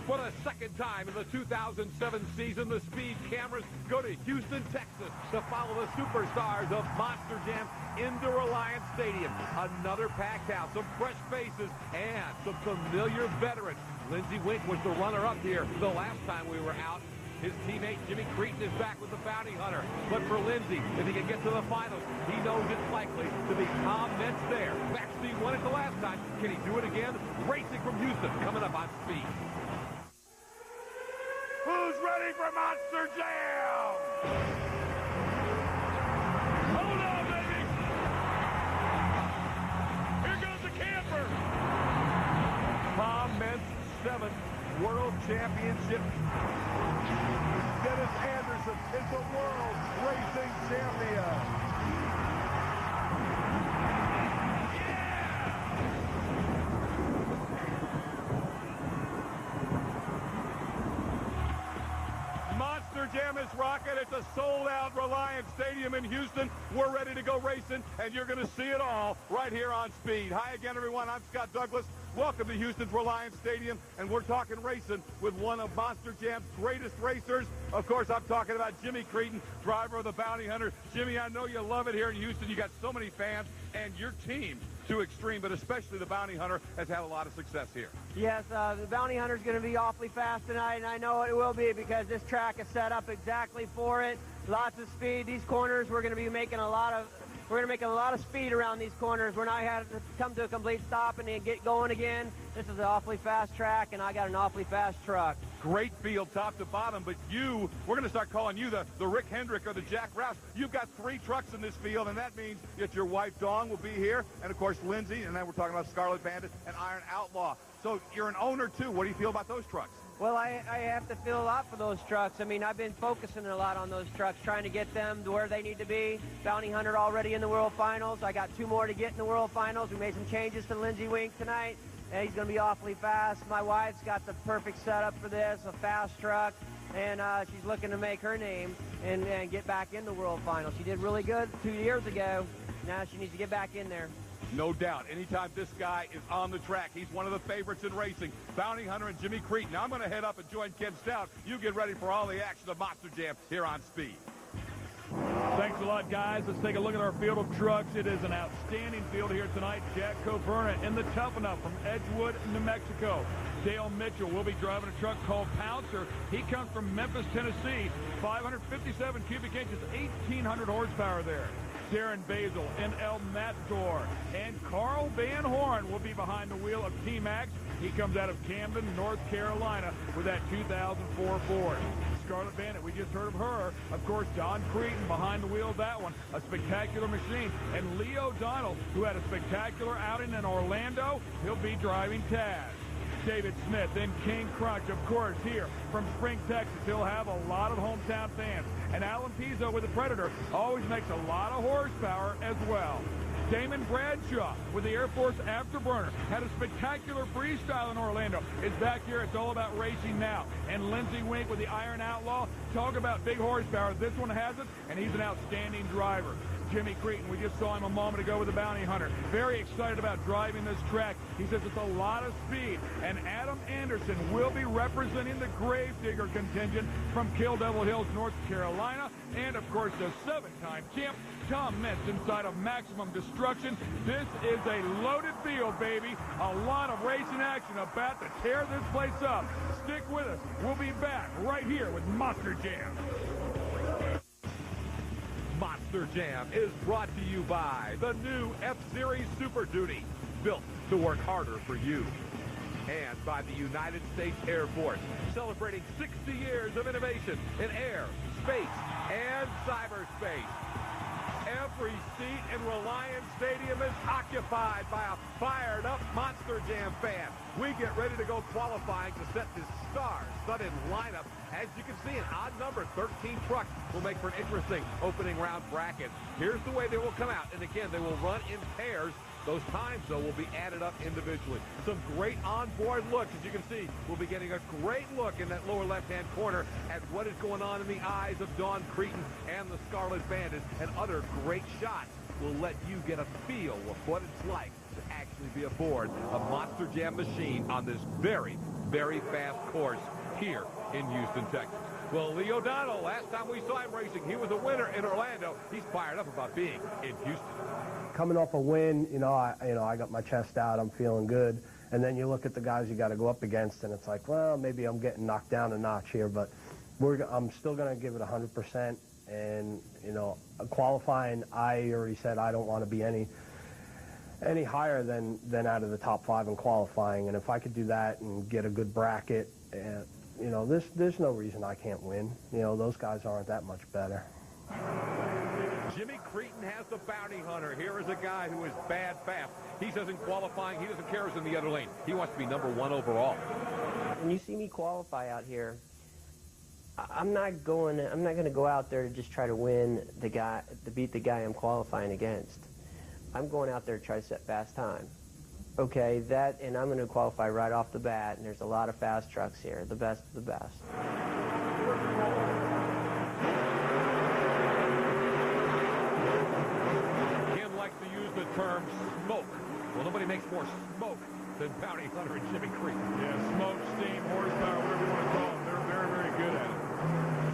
For the second time in the 2007 season, the Speed cameras go to Houston, Texas to follow the superstars of Monster Jam into Reliance Stadium. Another packed house, some fresh faces, and some familiar veterans. Lindsey Wink was the runner-up here the last time we were out. His teammate Jimmy Cretin is back with the Bounty Hunter. But for Lindsey, if he can get to the finals, he knows it's likely to be Tom Meents there. Baxter won it the last time. Can he do it again? Racing from Houston, coming up on Speed. Who's ready for Monster Jam? Hold on, baby! Here goes the camper! Tom Meents, 7th World Championship. Dennis Anderson is the world racing champion. Monster Jam is rocking. It's a sold-out Reliance Stadium in Houston. We're ready to go racing, and you're going to see it all right here on Speed. Hi again, everyone. I'm Scott Douglas. Welcome to Houston's Reliance Stadium, and we're talking racing with one of Monster Jam's greatest racers. Of course, I'm talking about Jimmy Cretin, driver of the Bounty Hunter. Jimmy, I know you love it here in Houston. You got so many fans, and your team, to Extreme, but especially the Bounty Hunter, has had a lot of success here. Yes, the Bounty Hunter is going to be awfully fast tonight, and I know it will be because this track is set up exactly for it. Lots of speed. These corners, we're going to be making a lot of... We're going to make a lot of speed around these corners. We're not having to come to a complete stop and then get going again. This is an awfully fast track, and I got an awfully fast truck. Great field top to bottom, but we're going to start calling you the Rick Hendrick or the Jack Roush. You've got 3 trucks in this field, and that means that your wife, Dawn, will be here, and, of course, Lindsey, and then we're talking about Scarlet Bandit and Iron Outlaw. So you're an owner, too. What do you feel about those trucks? Well, I have to feel a lot for those trucks. I mean, I've been focusing a lot on those trucks, trying to get them to where they need to be. Bounty Hunter already in the World Finals. I got 2 more to get in the World Finals. We made some changes to Lindsey Wink tonight. And he's going to be awfully fast. My wife's got the perfect setup for this, a fast truck, and she's looking to make her name and get back in the World Finals. She did really good 2 years ago. Now she needs to get back in there. No doubt. Anytime this guy is on the track, he's one of the favorites in racing. Bounty Hunter and Jimmy Cretin. Now I'm going to head up and join Ken Stout. You get ready for all the action of Monster Jam here on Speed. Thanks a lot, guys. Let's take a look at our field of trucks. It is an outstanding field here tonight. Jack Coverna in the Tough Enough from Edgewood, New Mexico. Dale Mitchell will be driving a truck called Pouncer. He comes from Memphis, Tennessee. 557 cubic inches, 1,800 horsepower there. Darren Basil in El Matador. And Carl Van Horn will be behind the wheel of T-Max. He comes out of Camden, North Carolina with that 2004 Ford. Scarlet Bandit, we just heard of her. Of course, Don Cretin behind the wheel of that one. A spectacular machine. And Leo Donald, who had a spectacular outing in Orlando, he'll be driving Taz. David Smith and King Crunch, of course, here from Spring, Texas. He'll have a lot of hometown fans. And Alan Pizzo with the Predator always makes a lot of horsepower as well. Damon Bradshaw with the Air Force Afterburner had a spectacular freestyle in Orlando. Is back here. It's all about racing now. And Lindsey Wink with the Iron Outlaw. Talk about big horsepower. This one has it, and he's an outstanding driver. Jimmy Cretin, we just saw him a moment ago with the Bounty Hunter. Very excited about driving this track. He says it's a lot of speed. And Adam Anderson will be representing the Gravedigger contingent from Kill Devil Hills, North Carolina. And, of course, the 7-time champ, Tom Meents, inside of Maximum Destruction. This is a loaded field, baby. A lot of racing action about to tear this place up. Stick with us. We'll be back right here with Monster Jam. Monster Jam is brought to you by the new F-Series Super Duty, built to work harder for you. And by the United States Air Force, celebrating 60 years of innovation in air, space, and cyberspace. Every seat in Reliance Stadium is occupied by a fired-up Monster Jam fan. We get ready to go qualifying to set this star-studded lineup. As you can see, an odd number, 13 trucks, will make for an interesting opening round bracket. Here's the way they will come out. And again, they will run in pairs. Those times, though, will be added up individually. Some great onboard looks. As you can see, we'll be getting a great look in that lower left-hand corner at what is going on in the eyes of Don Cretin and the Scarlet Bandit. And other great shots will let you get a feel of what it's like to actually be aboard a Monster Jam machine on this very, very fast course here in Houston, Texas. Well, Lee O'Donnell, last time we saw him racing, he was a winner in Orlando. He's fired up about being in Houston. Coming off a win, I got my chest out. I'm feeling good. And then you look at the guys you got to go up against, and it's like, well, maybe I'm getting knocked down a notch here, but I'm still going to give it 100%. And, qualifying, I already said I don't want to be any higher than out of the top 5 in qualifying. And if I could do that and get a good bracket, there's no reason I can't win. Those guys aren't that much better. Jimmy Cretin has the bounty hunter. Here is a guy who is bad fast. He says in qualifying, he doesn't care who's in the other lane. He wants to be number 1 overall. When you see me qualify out here, I'm not going to go out there to just try to beat the guy I'm qualifying against. I'm going out there to try to set fast time. Okay, and I'm going to qualify right off the bat, and there's a lot of fast trucks here, the best of the best. Kim likes to use the term smoke. Well, nobody makes more smoke than bounty hunter and Jimmy Cretin. Yeah, smoke, steam, horsepower, whatever you want to call them. They're very, very good at it.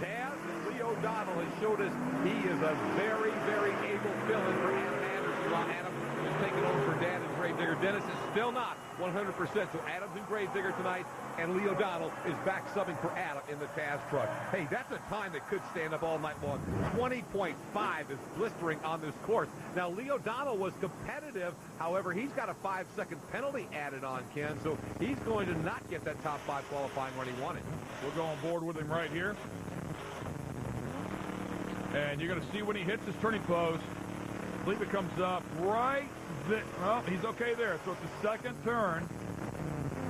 Taz and Lee O'Donnell has showed us he is a very, very able fill-in for Adam Anderson. While Adam is taking over for Dan and Gravedigger, Dennis is still not 100%. So Adam's in Gravedigger tonight, and Lee O'Donnell is back subbing for Adam in the Taz truck. Hey, that's a time that could stand up all night long. 20.5 is blistering on this course. Now, Lee O'Donnell was competitive. However, he's got a 5-second penalty added on, Ken, so he's going to not get that top 5 qualifying run he wanted. We'll go on board with him right here. And you're going to see when he hits his turning post, I believe it comes up right there. Well, he's okay there. So it's the second turn.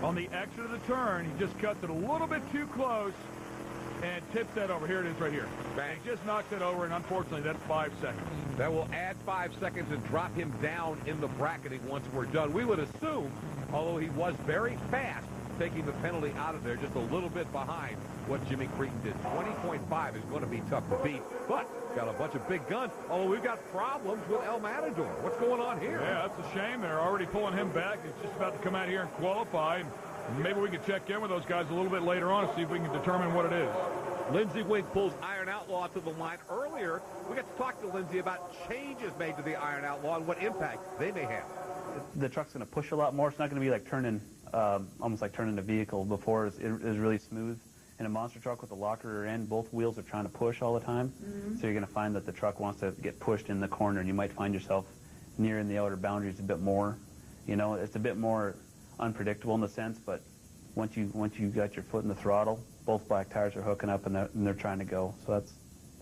On the exit of the turn, he just cuts it a little bit too close and tips that over. Here it is right here. Bang. He just knocks it over, and unfortunately, that's 5 seconds. That will add 5 seconds and drop him down in the bracketing once we're done. We would assume, although he was very fast, taking the penalty out of there just a little bit behind what Jimmy Cretin did. 20.5 is going to be tough to beat, but got a bunch of big guns, although we've got problems with El Matador. What's going on here? Yeah, that's a shame. They're already pulling him back. He's just about to come out here and qualify. Maybe we can check in with those guys a little bit later on and see if we can determine what it is. Lindsey Wink pulls Iron Outlaw to the line. Earlier, we got to talk to Lindsey about changes made to the Iron Outlaw and what impact they may have. The truck's going to push a lot more. It's not going to be like turning, almost like turning a vehicle. Before it was really smooth. In a monster truck with a locker rear end, both wheels are trying to push all the time. So you're going to find that the truck wants to get pushed in the corner, and you might find yourself nearing the outer boundaries a bit more. It's a bit more unpredictable in the sense, but once you got your foot in the throttle, both black tires are hooking up and they're trying to go. So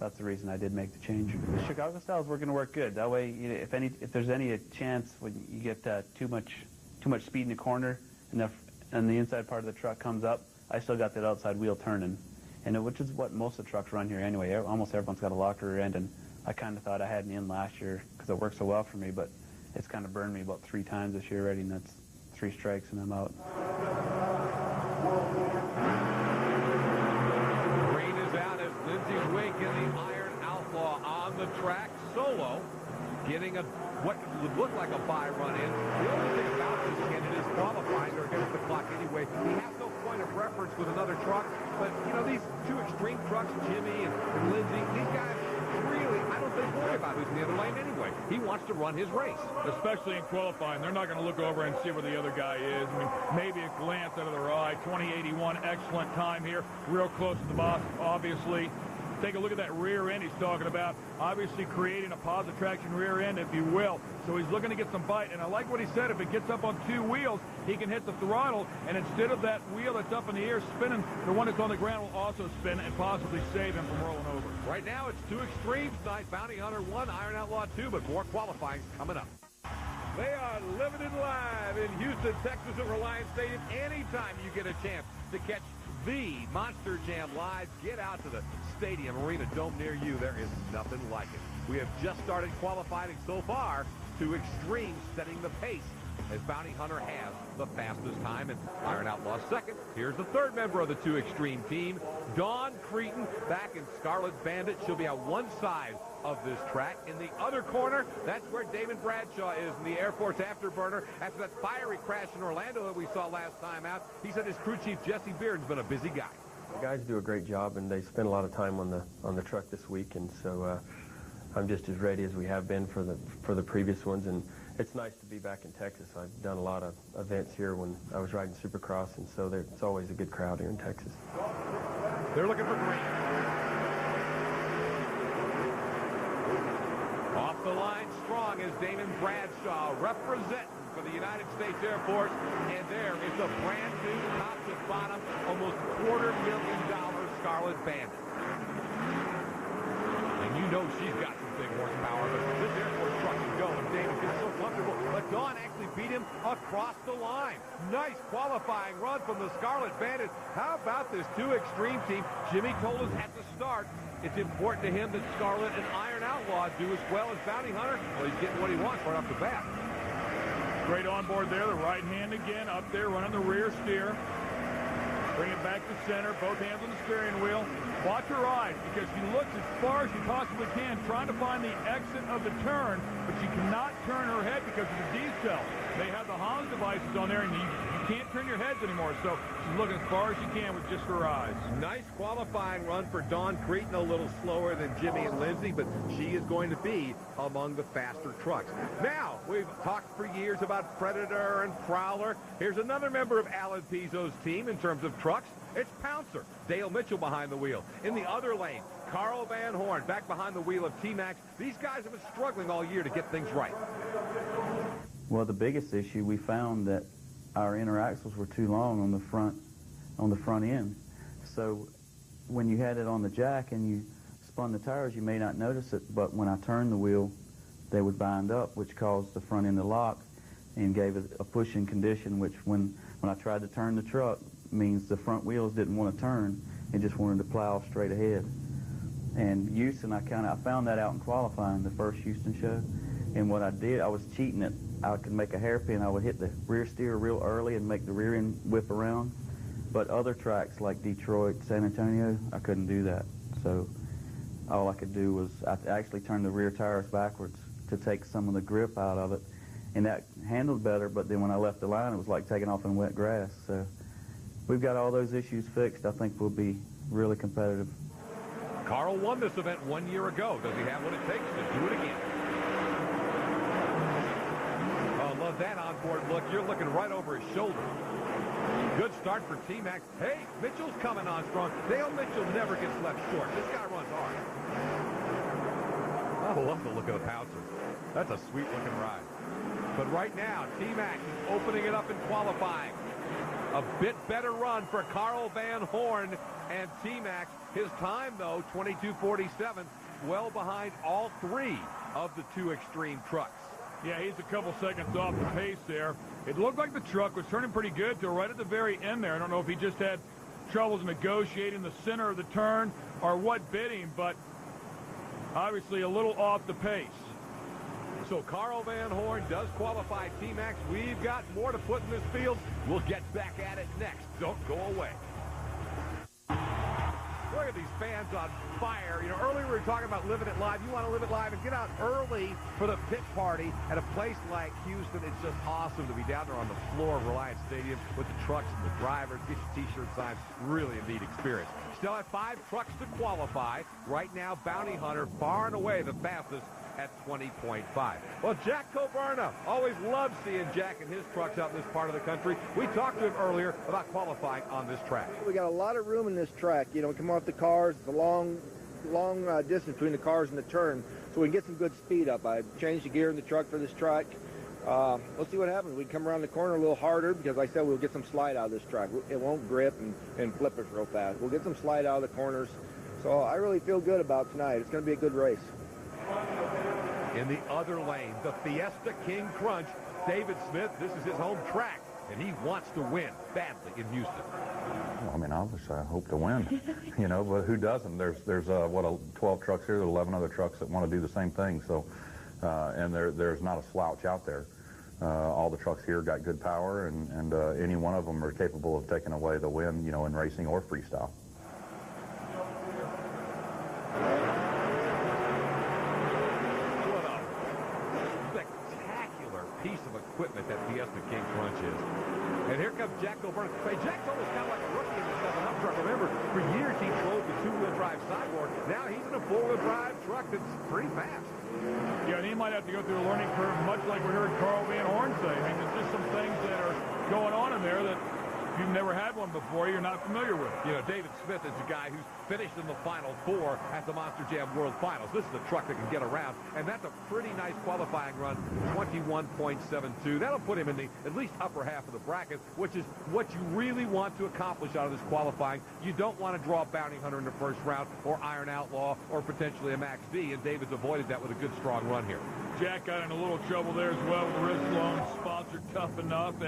that's the reason I did make the change. The Chicago styles were going to work good. That way, if there's any chance when you get too much speed in the corner and the inside part of the truck comes up, I still got that outside wheel turning, which is what most of the trucks run here anyway. Almost everyone's got a locker rear end, and I kind of thought I had an in last year because it worked so well for me, but it's kind of burned me about 3 times this year already, and that's 3 strikes and I'm out. Green is out as Lindsey Wink and the Iron Outlaw on the track solo, getting what would look like a bye run in. The only thing about this candidate is qualifying or against the clock anyway. He has no point of reference with another truck, but these 2 extreme trucks, Jimmy and Lindsey, these guys really, I don't think, worry about who's in the other lane anyway. He wants to run his race. Especially in qualifying. They're not going to look over and see where the other guy is. I mean, maybe a glance out of their eye. 2081, excellent time here. Real close to the boss, obviously. Take a look at that rear end he's talking about. Obviously creating a positive traction rear end, if you will. So he's looking to get some bite. And I like what he said. If it gets up on 2 wheels, he can hit the throttle. And instead of that wheel that's up in the air spinning, the one that's on the ground will also spin and possibly save him from rolling over. Right now, it's 2 extremes tonight. Bounty Hunter 1, Iron Outlaw 2, but more qualifying coming up. They are living it live in Houston, Texas at Reliance Stadium. Anytime you get a chance to catch the Monster Jam live, get out to the Stadium Arena Dome near you. There is nothing like it. We have just started qualifying so far. 2 extremes setting the pace as Bounty Hunter has the fastest time and Iron Outlaw second. Here's the third member of the 2 Extreme team, Dawn Cretin, back in Scarlet Bandit. She'll be on one side of this track. In the other corner, that's where Damon Bradshaw is in the Air Force Afterburner. After that fiery crash in Orlando that we saw last time out, he said his crew chief, Jesse Bearden's been a busy guy. The guys do a great job, and they spend a lot of time on the truck this week, and so I'm just as ready as we have been for the previous ones. And it's nice to be back in Texas. I've done a lot of events here when I was riding Supercross, and so it's always a good crowd here in Texas. They're looking for green. Off the line strong is Damon Bradshaw, representing for the United States Air Force. And there is a brand new top to bottom, almost $250,000 Scarlet Bandit. And you know she's got some big horsepower, but this Air Force truck is going. Damon gets so comfortable, but Dawn actually beat him across the line. Nice qualifying run from the Scarlet Bandit. How about this 2 Extreme team? Jimmy told us at the start, it's important to him that Scarlet and Iron Outlaw do as well as Bounty Hunter. Well, he's getting what he wants right off the bat. Great onboard there. The right hand again up there running the rear steer. Bring it back to center. Both hands on the steering wheel. Watch her eyes because she looks as far as she possibly can trying to find the exit of the turn, but she cannot turn her head because of the D-cell. They have the Hans devices on there, and you can't turn your heads anymore, so she's looking as far as she can with just her eyes. Nice qualifying run for Dawn Cretin, a little slower than Jimmy and Lindsay, but she is going to be among the faster trucks. Now, we've talked for years about Predator and Prowler. Here's another member of Alan Pizzo's team in terms of trucks. It's Pouncer, Dale Mitchell behind the wheel. In the other lane, Carl Van Horn back behind the wheel of T-Max. These guys have been struggling all year to get things right. Well, the biggest issue, we found that our inner axles were too long on the front end. So when you had it on the jack and you spun the tires, you may not notice it, but when I turned the wheel, they would bind up, which caused the front end to lock and gave it a pushing condition, which when I tried to turn the truck, means the front wheels didn't want to turn and just wanted to plow straight ahead. And Houston, I found that out in qualifying, the first Houston show. And what I did, I was cheating it. I could make a hairpin. I would hit the rear steer real early and make the rear end whip around. But other tracks like Detroit, San Antonio, I couldn't do that. So all I could do was I actually turned the rear tires backwards to take some of the grip out of it. And that handled better, but then when I left the line, it was like taking off in wet grass. So we've got all those issues fixed. I think we'll be really competitive. Carl won this event 1 year ago. Does he have what it takes to do it again? Oh, love that onboard look. You're looking right over his shoulder. Good start for T-Max. Hey, Mitchell's coming on strong. Dale Mitchell never gets left short. This guy runs hard. I love the look of the Pouncer. That's a sweet-looking ride. But right now, T-Max is opening it up in qualifying. A bit better run for Carl Van Horn and T-Max. His time, though, 22:47, well behind all 3 of the 2 Extreme trucks. Yeah, he's a couple seconds off the pace there. It looked like the truck was turning pretty good till right at the very end there. I don't know if he just had troubles negotiating the center of the turn or what bit him, but obviously a little off the pace. So Carl Van Horn does qualify T-Max. We've got more to put in this field. We'll get back at it next. Don't go away. Look at these fans on fire. You know, earlier we were talking about living it live. You want to live it live and get out early for the pit party at a place like Houston. It's just awesome to be down there on the floor of Reliance Stadium with the trucks and the drivers. Get your T-shirt signed. Really a neat experience. Still have 5 trucks to qualify. Right now, Bounty Hunter far and away the fastest at 20.5. Well, Jack Coburna, always loves seeing Jack and his trucks out in this part of the country. We talked to him earlier about qualifying on this track. We got a lot of room in this track. You know, come off the cars. It's a long distance between the cars and the turn, so we can get some good speed up. I changed the gear in the truck for this track. Let's see what happens. We come around the corner a little harder because, like I said, we'll get some slide out of this track. It won't grip and flip us real fast. We'll get some slide out of the corners. So I really feel good about tonight. It's going to be a good race. In the other lane, the Fiesta King Crunch, David Smith, this is his home track, and he wants to win badly in Houston. Well, I mean, obviously, I hope to win, you know, but who doesn't? There's 12 trucks here, 11 other trucks that want to do the same thing, so, and there's not a slouch out there. all the trucks here got good power, and any one of them are capable of taking away the win, in racing or freestyle. What a spectacular piece of equipment that Fiesta Kings Ranch is. And here comes Jack Coburn. Hey, Jack's almost kind of like a rookie in the 7-up truck. Remember, for years he drove the 2-wheel drive sideboard. Now he's in a 4-wheel drive truck that's pretty fast. Yeah, and he might have to go through a learning curve, much like we heard Carl Van Horn say. I mean, there's just some things that are going on in there that if you've never had one before, you're not familiar with. David Smith is a guy who's finished in the Final Four at the Monster Jam World Finals. This is a truck that can get around, and that's a pretty nice qualifying run, 21.72. That'll put him in the at least upper half of the bracket, which is what you really want to accomplish out of this qualifying. You don't want to draw a Bounty Hunter in the first round, or Iron Outlaw, or potentially a Max D, and David's avoided that with a good, strong run here. Jack got in a little trouble there as well with wrist loan, sponsor Tough Enough.